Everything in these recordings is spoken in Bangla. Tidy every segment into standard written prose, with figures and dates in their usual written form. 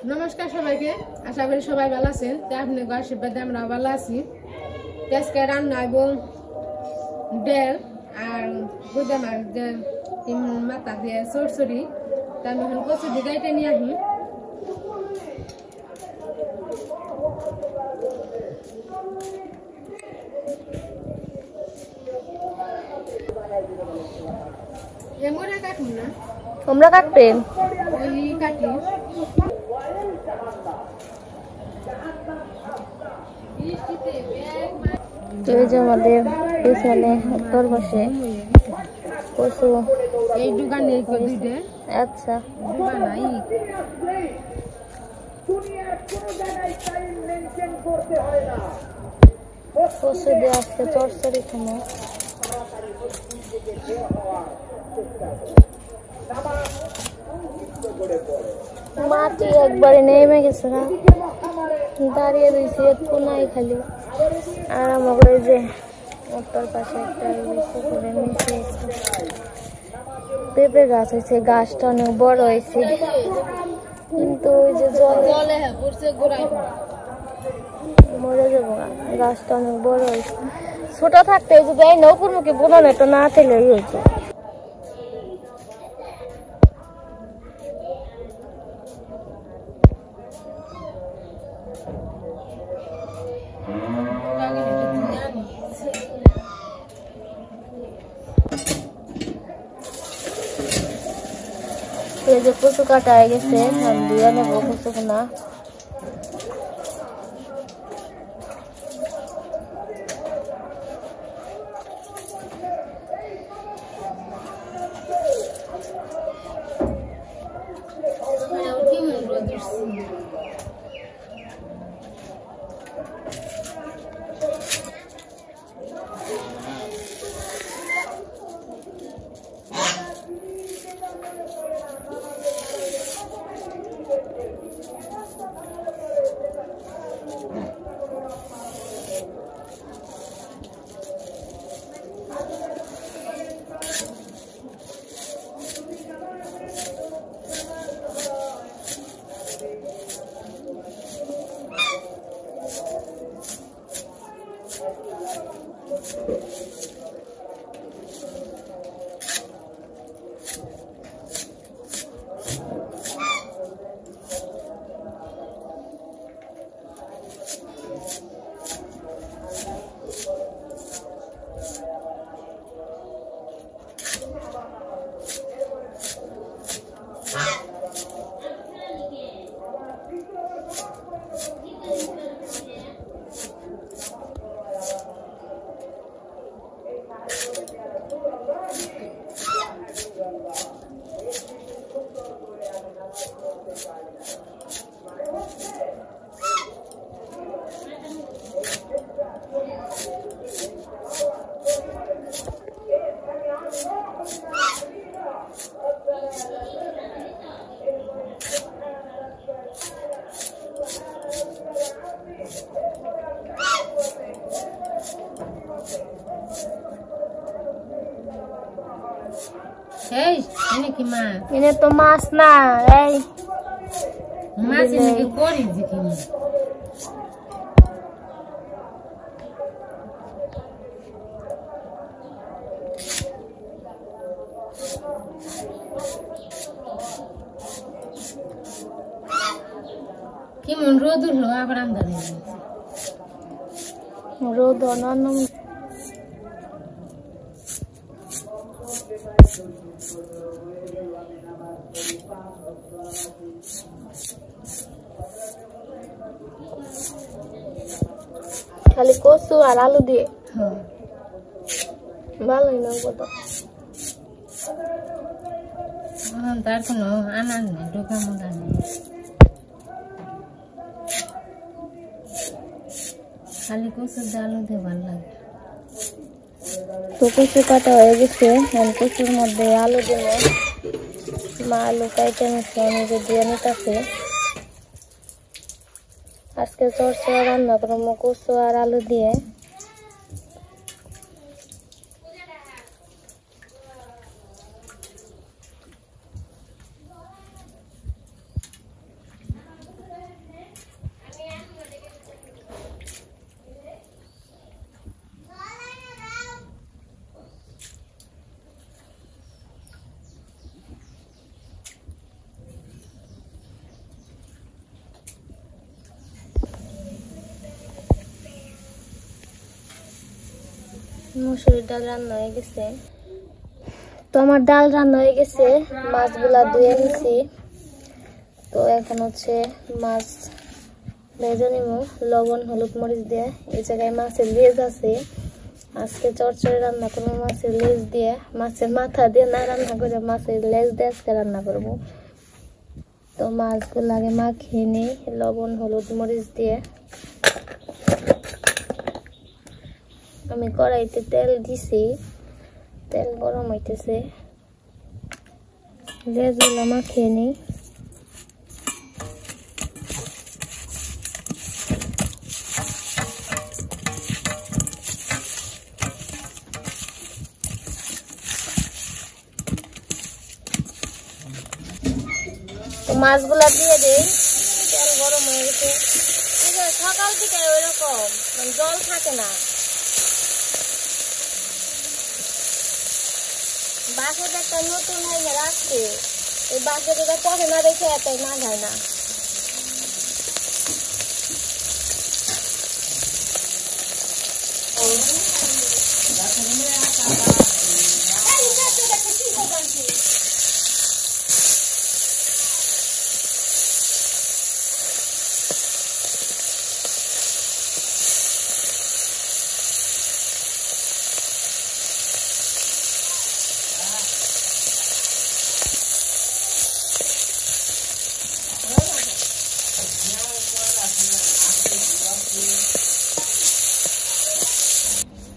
নমস্কার সবাইকে, আশা করি সবাই ভালো আছেন। আপনাদের আশীর্বাদে আমরা ভালো আছি। আজকে রান্না এবং ডাল আর গুদা মাছ মাথা দিয়ে চড়চড়ি, তার এখন কচু দিয়ে গাইতে নিয়ে আসি। এমরা কাটুন না, তোমরা কাটবেন ওই কাটি। আমাদের পিছনে উত্তর পাশে কচু এই দোকানে দুইটা আচ্ছা নাই কচু দিয়ে আজকে চরচরি খাবো। মাটি একবারে নেমে গেছে না, দাঁড়িয়ে দিয়েছি একটু নাই খালি। আর আমাকে যে উত্তর পাশে একটা করে নিচে পেঁপে গাছ হয়েছে, গাছটা অনেক বড় হয়েছে, কিন্তু ওই যে জলে মরে যাবো। গাছটা অনেক বড় হয়েছে, ছোট থাকতে ওই যে দেয় না উপর মুখে বোনানো একটা না তেলে হয়েছে। এই যে কচু কাটা হয়ে গেছে, দিয়ে নেবো কচুগুনা। এনে তো মাছ না, এই মাছ এনেকে করি যে কি কেমন রোদ উঠলো, আবার আন্দাজ রোদ অন্যান্য খালি কচু আর আলু দিয়ে ভালোই না কত। তার কোনো আনাজ নেই, ঢোকা মোটা নেই, খালি কচুর দিয়ে আলু দিয়ে ভালো লাগে। তো কচু কাটা হয়ে গেছে, কচুর মধ্যে আলু দিব। মা আলু কাইটে নিচ্ছে, নিজে দিয়ে নিতেছে। আজকে চরচড়া রান্না করবো কচু আর আলু দিয়ে। মুসুরির ডাল রান্না হয়ে গেছে। তো আমার ডাল রান্না হয়ে গেছে, মাছগুলা ধুয়ে নিছি। তো এখন হচ্ছে মাছ ভেজে নিব লবণ হলুদ মরিচ দিয়ে। এই জায়গায় মাছের লেজ আছে, আজকে চচ্চড়ি রান্না করবো মাছের লেজ দিয়ে। মাছের মাথা দিয়ে না রান্না করে মাছের লেজ দিয়ে আজকে রান্না করবো। তো মাছগুলো আগে মাখিয়ে নিই লবণ হলুদ মরিচ দিয়ে। আমি কড়াইতে তেল দিছি, তেল গরম হইতেছে, লেজগুলো মাখিয়ে নিই। মাছগুলা দিয়ে দেই, তেল গরম হয়ে গেছে। সকাল থেকে ওইরকম জল থাকে না, বাকেট একটা নতুন হয়ে রাখছে, এই বাকেটে পরে না রেখে এটাই না যায় না।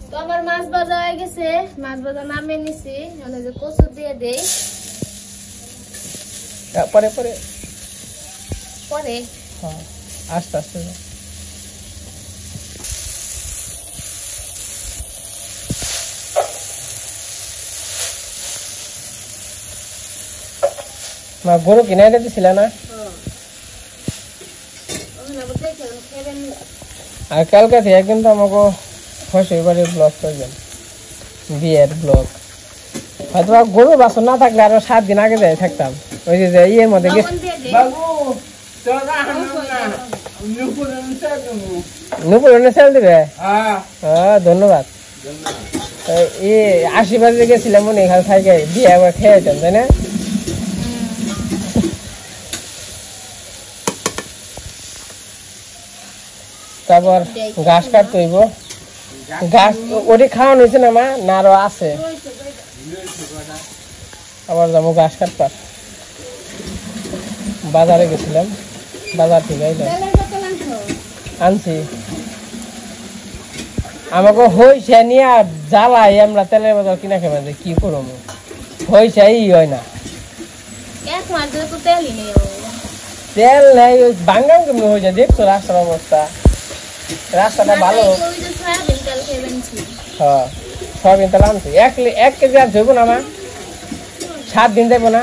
তো আমার মাছ ভাজা হয়ে গেছে, মাছ ভাজা নামিয়ে নিছি। যে কচু দিয়ে দেই, পরে পরে পরে আস্তে আস্তে গরু কিনে এনে দিছিল না। আর কালকে থেকে কিন্তু আমাকে শ্বশুর বাড়ির ব্লগ করবেন, বিয়ের ব্লগ। হয়তো গরু বাছর না থাকলে আরো 7 দিন আগে যাই থাকতাম। ওই যে ইয়ের মধ্যে নুপুর সেল দিবে। ধন্যবাদ। আশীর্বাদে গেছিলাম মনে এখানে থাকে বিয়ে একবার খেয়ে যেতাম, তাই না? তারপর ঘাস কাটতে হইব, ঘাস ওটি খাওয়ানো হয়েছে না মা, না আরো আছে? আবার যাবো ঘাস কাটবার। বাজারে গেছিলাম, বাজার থেকে আনছি। আমাকে হইছে নিয়ে জ্বালাই আমরা তেলের বাজার কিনা খেয়ে যে কি করবো, হইছে হয় না, তেল নেই। ওই বাঙ্গাম কেমনি হয়ে যায়, দেখছো রাস্তার অবস্থা? রাস্তাটা ভালো। হ্যাঁ, সয়াবিন তেল আনছি 1 কেজি আর ধরবো না আমার, 7 দিন যাবো না,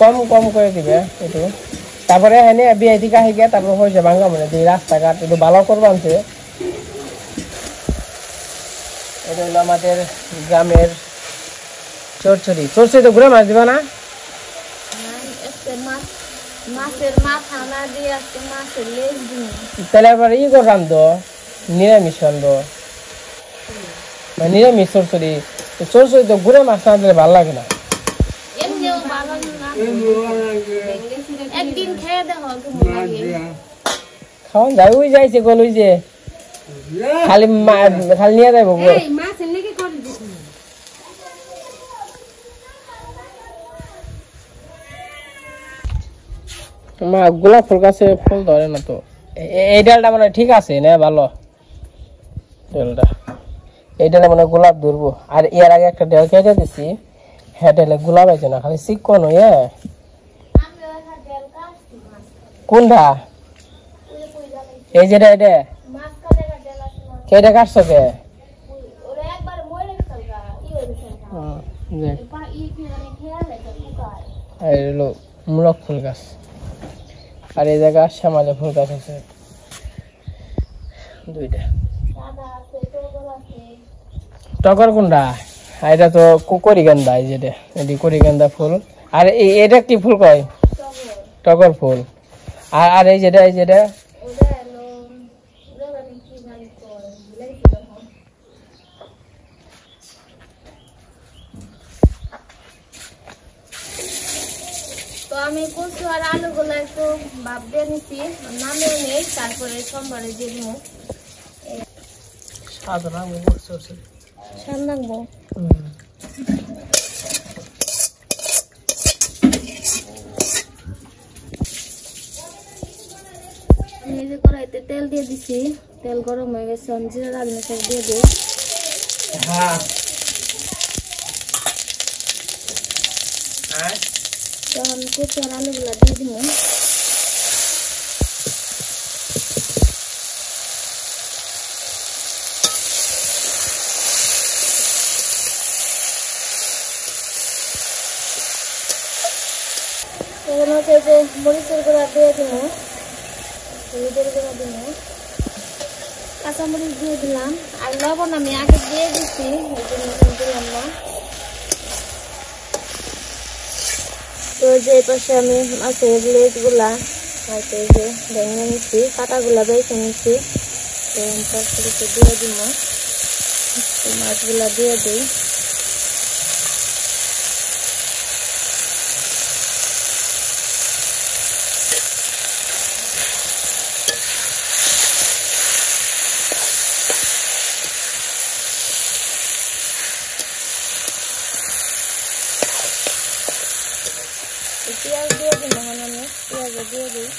কম কম করে দিবে একটু। তারপরে এনে বিয়ে থেকে আহি গিয়ে তারপরে হয়েছে ভাঙ্গা মনে যে রাস্তাঘাট একটু ভালো করবো আনছে। এটা হলো আমাদের গ্রামের চরচড়ি। চরচড়ি তো ঘুরে মাছ দিবা না? তাহলে আবার ই করে রান্ধো, নিরামিষ রান্ধো, নিরামিষ চরচড়ি। চরচড়ি তো ঘুরে মাছ না দিলে ভালো লাগে না। খাওয়া যায়, ওই যাইছে গল, ওই যে খালি খালি নিয়ে যাবো। মা গোলাপ ফুল গাছে ফুল ধরে না তো। এই ডালটা মানে ঠিক আছে না, ভালো ডালটা। এই ডালে মানে গোলাপ ধরবো। আর এর আগে একটা ডাল কেটে দিছি, হ্যাঁ ডালে গোলাপ আছে না, খালি চিকন হয়ে। কোনটা? এই যেটা, এটা কেটে কাটছো কে? মূলক ফুল গাছ। আর এই জায়গা শ্যামালি ফুল গাছ আছে 2টা। টগর কোনটা? এটা তো করিগান্দা, এই যেটা এটি করিগান্দা ফুল। আর এটা কি ফুল কয়? টগর ফুল। আর এই যেটা, এই যেটা তো আমি কচু আর আলুগুলো একটু ভাপ দিয়ে নিচ্ছি, নামিয়ে নেই, তারপরে সোমবারে দিয়ে দিব। স্বাদ রাখবো। এই যে কড়াইতে তেল দিয়ে দিছি, তেল গরম হয়ে গেছে, জিরা রান্না সব দিয়ে দিই। তখন কচু আর আলুগুলা দিয়ে দিব। এখন হচ্ছে যে মরিচের গুঁড়া দিয়ে দিব, হলুদের গুঁড়া দিব, কাঁচামরিচ দিয়ে দিলাম, আর লবণ আমি আগে দিয়ে দিচ্ছি, দিলাম না। তো যে পাশে আমি মাছের লেজ গুলা হয়তো এই যে ভেঙে নিচ্ছি, কাঁটাগুলা বেছে নিচ্ছি, দিয়ে দিব, মাছগুলা দিয়ে দিই। পেঁয়াজ দিয়ে দিই, এখন আমি পেঁয়াজ দিয়ে দিই।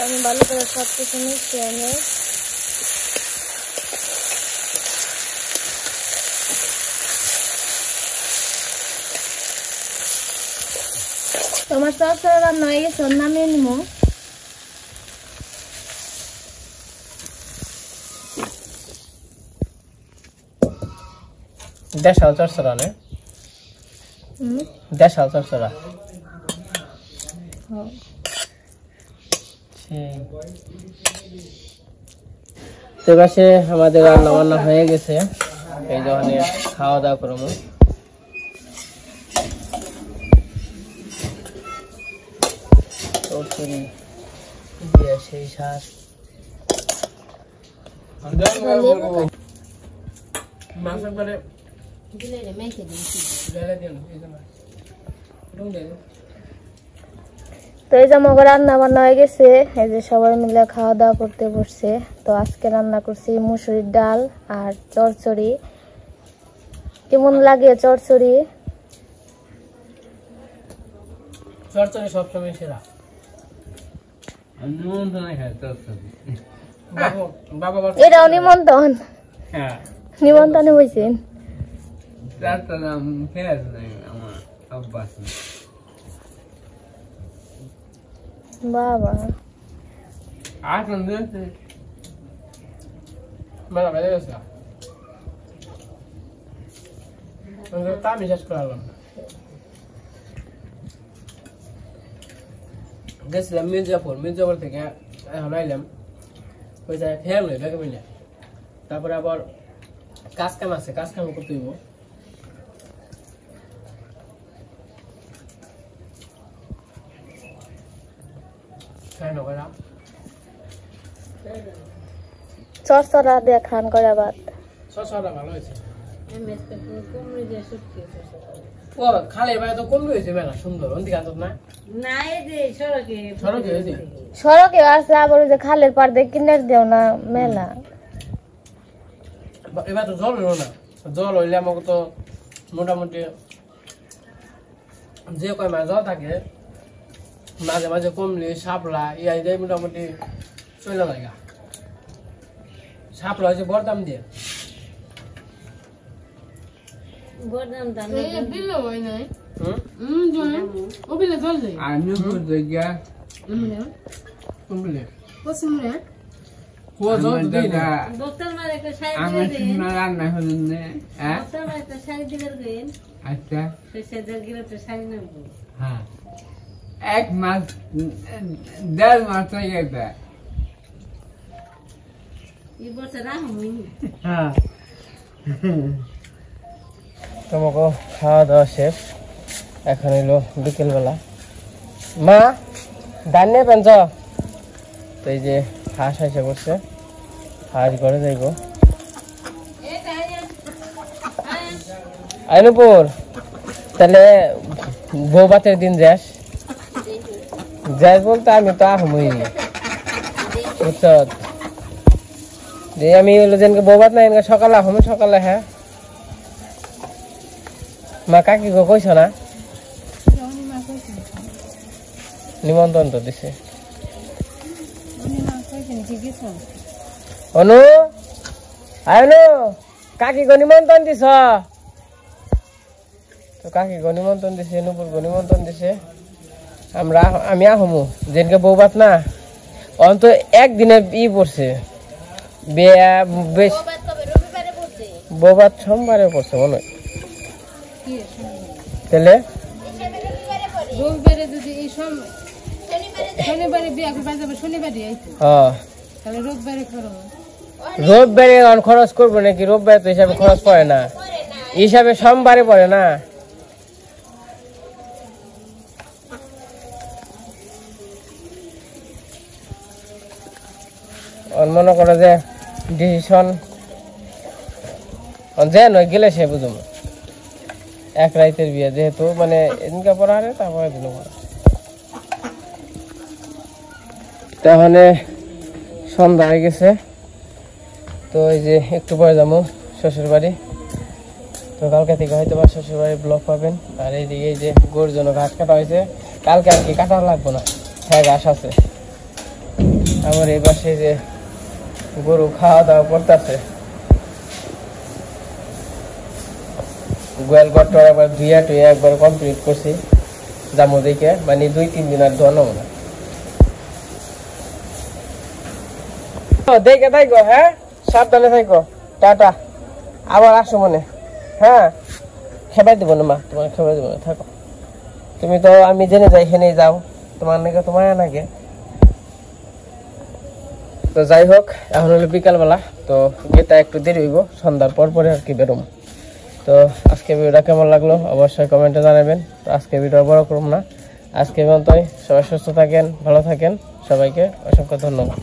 আমি ভালো করে সব কিছু মিশিয়ে নিই। তোমার তরকারি রান্না হয়ে গেছে, নামিয়ে নিব। দেশাল চরচরা নে, দেশাল চরচরা। তো পাশে আমাদের রান্না বান্না হয়ে গেছে, এই যখন খাওয়া দাওয়া করবো। সেই শাক তো এই যে আমার রান্না বান্না হয়ে গেছে, এই যে সবাই মিলে খাওয়া দাওয়া করতে বসছে। তো আজকে রান্না করছি মুসুরির ডাল আর চচ্চড়ি। কেমন লাগে চচ্চড়ি? চচ্চড়ি সবসময় সেরা। এটাও নিমন্ত্রণ, নিমন্ত্রণে হয়েছেন। বাবা আমি শেষ করলাম, গেছিলাম মির্জাপুর থেকে এখন আইলাম, ওই জায়গায় খেয়াল নই ব্যাগে মিলে। তারপরে আবার কাজ কাম আছে, কাজ কাম করতে হইব। চরচরা দিয়ে খান করে ভাত। চরচরা ভালো হয়েছে। ও খালে ভাই তো কমবে হয়েছে, মেলা সুন্দর। অন্তিকা তো না, সড়কে আছে, আবার ওই যে খালের পার দিয়ে কিনার দেও না মেলা। এবার তো জল হইল না, জল হইলে আমাকে তো মোটামুটি যে কয় মাছ জল থাকে, মাঝে মাঝে কমলে শাপলা ইয়াই দেয়, মোটামুটি চলে লাগা। শাপলা হয়েছে বড় দাম দিয়ে, এক মাস 1.5 মাস হয়ে গেছে। তোমাকে খাওয়া দাওয়া শেষ, এখন এলো বিকেল বেলা। মা ধান নিয়ে পেনছ তো এই যে হাঁস এসে করছে হাঁস ঘরে যাইব আইনুপুর তাহলে বউ বাতের দিন যাস যাস বলতে আমি তো আহমই বুঝছ যে আমি হলো যেনকে বউ বাত না এনকে সকালে আহমে সকালে হ্যাঁ মা কাকি গো কইছ না নিমন্ত্রণ তো দিছে অনু আয়নু কাকি গো নিমন্ত্রণ দিছ তো কাকি গো নিমন্ত্রণ দিছে নুপুর গো নিমন্ত্রণ দিছে আমি আহমু যেনকে বউ বাত না অন্ত একদিনে ই পড়ছে বেশ বউ বাত সোমবারে পড়ছে মনে হয় তাহলে রবিবারে যদি এই শনিবারে বিয়া করে যাবে শনিবারে আইতো তাহলে রবিবারে করব রবিবারে খরচ করবো নাকি রবিবারে তো হিসাবে খরচ পড়ে না হিসাবে সোমবারে পড়ে না মনে করো যে ডিসিশন যে নয় গেলে সে বুঝুম এক রাইতের বিয়ে যেহেতু মানে এদিনকে পড়া হারে তারপরে দিন তাহলে সন্ধ্যা হয়ে গেছে তো এই যে একটু পরে যাবো শ্বশুর বাড়ি তো কালকে থেকে হয়তো বা শ্বশুর বাড়ি ব্লগ পাবেন আর এইদিকে এই যে গরুর জন্য ঘাস কাটা হয়েছে কালকে আর কি কাটা লাগবো না হ্যাঁ ঘাস আছে আমার এই পাশে যে গরু খাওয়া দাওয়া করতেছে গোয়াল ঘরটা একবার ধুইয়া টুইয়া একবার কমপ্লিট করছি যাবো দেখে মানে 2-3 দিন আর ধোয়ানো না দেখে থাকো হ্যাঁ সাবধানে থাকো টাটা আবার আসো মনে হ্যাঁ খেবাই দেবো না মা তোমার খেবাই দেবো না থাকো তুমি তো আমি জেনে যাই এখানে যাও তোমার নাকি তোমার নাকি তো যাই হোক এখন হলো বিকালবেলা তো গেটা একটু দেরি হইব সন্ধ্যার পর পরে আর কি বেরোম তো আজকে ভিডিওটা কেমন লাগলো অবশ্যই কমেন্টে জানাবেন তো আজকে ভিডিও বড় করব না আজকে পর্যন্তই সবাই সুস্থ থাকেন ভালো থাকেন সবাইকে অসংখ্য ধন্যবাদ